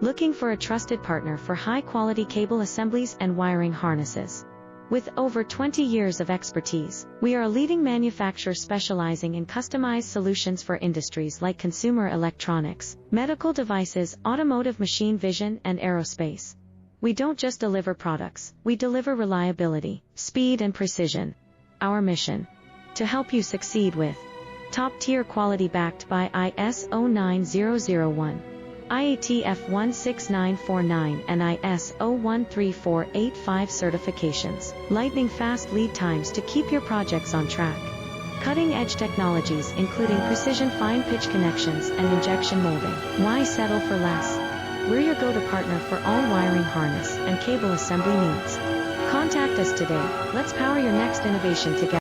Looking for a trusted partner for high-quality cable assemblies and wiring harnesses? With over 20 years of expertise, we are a leading manufacturer specializing in customized solutions for industries like consumer electronics, medical devices, automotive machine vision, and aerospace. We don't just deliver products, we deliver reliability, speed, and precision. Our mission: to help you succeed with top-tier quality backed by ISO 9001, IATF 16949 and ISO 13485 certifications, lightning-fast lead times to keep your projects on track. Cutting-edge technologies including precision fine-pitch connections and injection molding. Why settle for less? We're your go-to partner for all wiring harness and cable assembly needs. Contact us today. Let's power your next innovation together.